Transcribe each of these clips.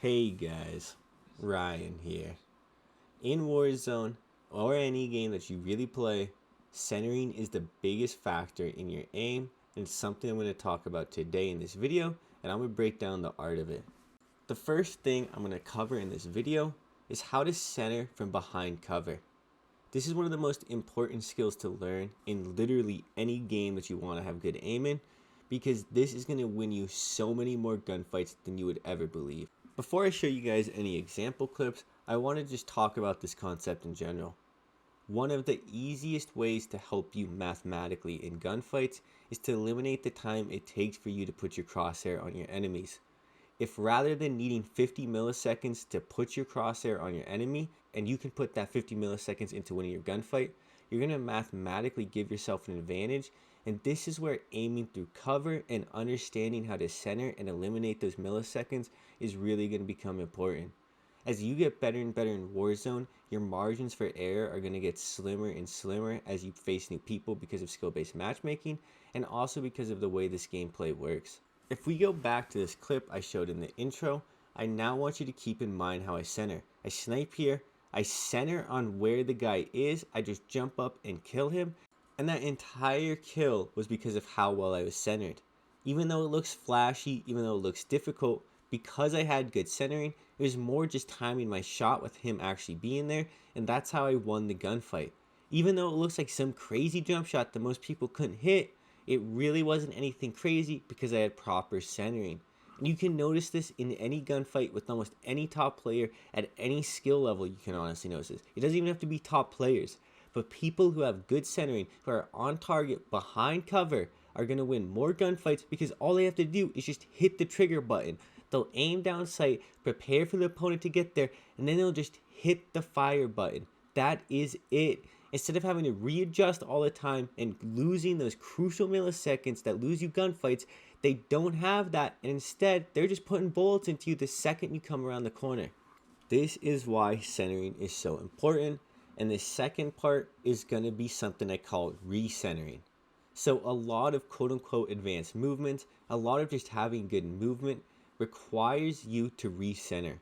Hey guys, Ryan here. In Warzone, or any game that you really play, centering is the biggest factor in your aim, and it's something I'm going to talk about today in this video, and I'm going to break down the art of it. The first thing I'm going to cover in this video is how to center from behind cover. This is one of the most important skills to learn in literally any game that you want to have good aim in, because this is going to win you so many more gunfights than you would ever believe. Before I show you guys any example clips, I want to just talk about this concept in general. One of the easiest ways to help you mathematically in gunfights is to eliminate the time it takes for you to put your crosshair on your enemies. If rather than needing 50 milliseconds to put your crosshair on your enemy, and you can put that 50 milliseconds into winning your gunfight, you're going to mathematically give yourself an advantage. And this is where aiming through cover and understanding how to center and eliminate those milliseconds is really going to become important. As you get better and better in Warzone, your margins for error are going to get slimmer and slimmer as you face new people because of skill-based matchmaking, and also because of the way this gameplay works. If we go back to this clip I showed in the intro, I now want you to keep in mind how I center. I snipe here, I center on where the guy is, I just jump up and kill him, and that entire kill was because of how well I was centered. Even though it looks flashy, even though it looks difficult, because I had good centering, it was more just timing my shot with him actually being there, and that's how I won the gunfight. Even though it looks like some crazy jump shot that most people couldn't hit, it really wasn't anything crazy because I had proper centering. And you can notice this in any gunfight with almost any top player at any skill level. You can honestly notice this. It doesn't even have to be top players, but people who have good centering, who are on target behind cover, are going to win more gunfights because all they have to do is just hit the trigger button. They'll aim down sight, prepare for the opponent to get there, and then they'll just hit the fire button. That is it. Instead of having to readjust all the time and losing those crucial milliseconds that lose you gunfights, they don't have that, and instead they're just putting bullets into you the second you come around the corner. This is why centering is so important, and the second part is going to be something I call recentering. So a lot of quote-unquote advanced movements, a lot of just having good movement requires you to recenter.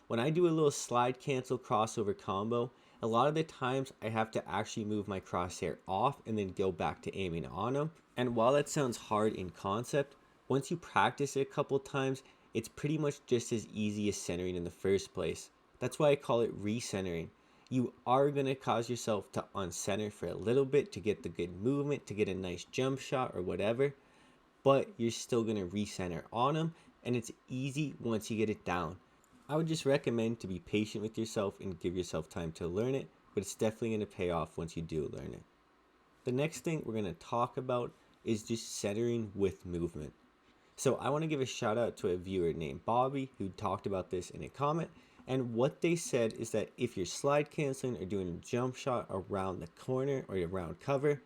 When I do a little slide cancel crossover combo, a lot of the times I have to actually move my crosshair off and then go back to aiming on them. And while that sounds hard in concept, once you practice it a couple times, it's pretty much just as easy as centering in the first place. That's why I call it recentering. You are going to cause yourself to uncenter for a little bit to get the good movement, to get a nice jump shot or whatever, but you're still going to recenter on them, and it's easy once you get it down. I would just recommend to be patient with yourself and give yourself time to learn it, but it's definitely going to pay off once you do learn it. The next thing we're going to talk about is just centering with movement. So I want to give a shout out to a viewer named Bobby who talked about this in a comment, and what they said is that if you're slide canceling or doing a jump shot around the corner or around cover,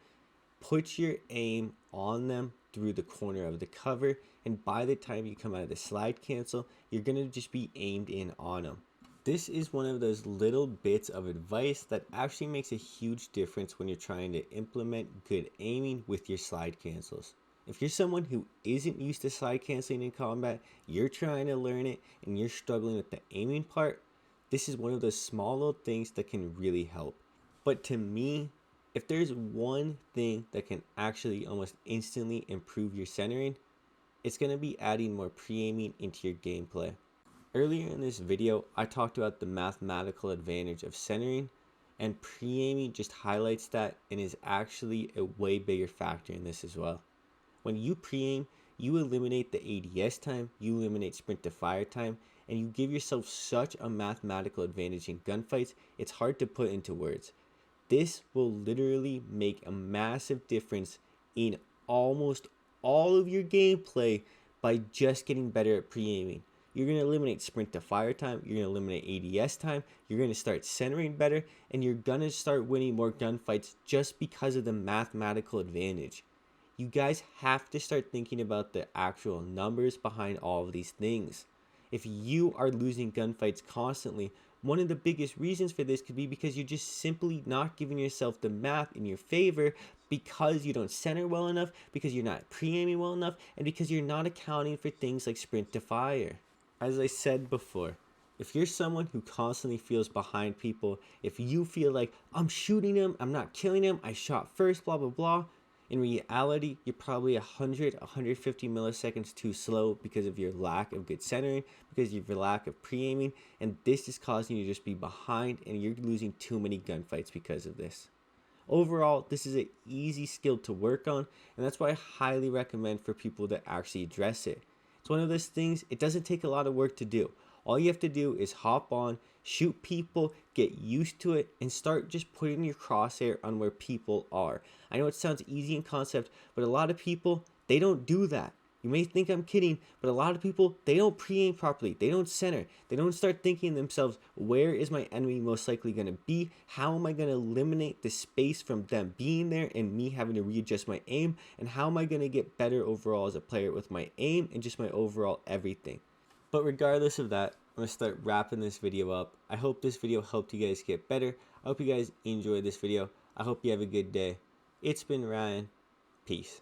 put your aim on them through the corner of the cover, and by the time you come out of the slide cancel, you're going to just be aimed in on them. This is one of those little bits of advice that actually makes a huge difference when you're trying to implement good aiming with your slide cancels. If you're someone who isn't used to slide canceling in combat, you're trying to learn it, and you're struggling with the aiming part, this is one of those small little things that can really help. But to me, if there's one thing that can actually almost instantly improve your centering, it's going to be adding more pre-aiming into your gameplay. Earlier in this video, I talked about the mathematical advantage of centering, and pre-aiming just highlights that and is actually a way bigger factor in this as well. When you pre-aim, you eliminate the ADS time, you eliminate sprint to fire time, and you give yourself such a mathematical advantage in gunfights, it's hard to put into words. This will literally make a massive difference in almost all of your gameplay by just getting better at pre-aiming. You're going to eliminate sprint to fire time, you're going to eliminate ADS time, you're going to start centering better, and you're going to start winning more gunfights just because of the mathematical advantage. You guys have to start thinking about the actual numbers behind all of these things. If you are losing gunfights constantly, one of the biggest reasons for this could be because you're just simply not giving yourself the math in your favor, because you don't center well enough, because you're not pre-aiming well enough, and because you're not accounting for things like sprint to fire. As I said before, If you're someone who constantly feels behind people, if you feel like I'm shooting them, I'm not killing them, I shot first, blah, blah, blah, in reality, you're probably 100, 150 milliseconds too slow because of your lack of good centering, because of your lack of pre-aiming, and this is causing you to just be behind, and you're losing too many gunfights because of this. Overall, this is an easy skill to work on, and that's why I highly recommend for people to actually address it. It's one of those things, it doesn't take a lot of work to do. All you have to do is hop on, shoot people, get used to it, and start just putting your crosshair on where people are. I know it sounds easy in concept, but a lot of people, they don't do that. You may think I'm kidding, but a lot of people, they don't pre-aim properly. They don't center. They don't start thinking to themselves, where is my enemy most likely going to be? How am I going to eliminate the space from them being there and me having to readjust my aim? And how am I going to get better overall as a player with my aim and just my overall everything? But regardless of that, I'm going to start wrapping this video up. I hope this video helped you guys get better. I hope you guys enjoyed this video. I hope you have a good day. It's been Ryan. Peace.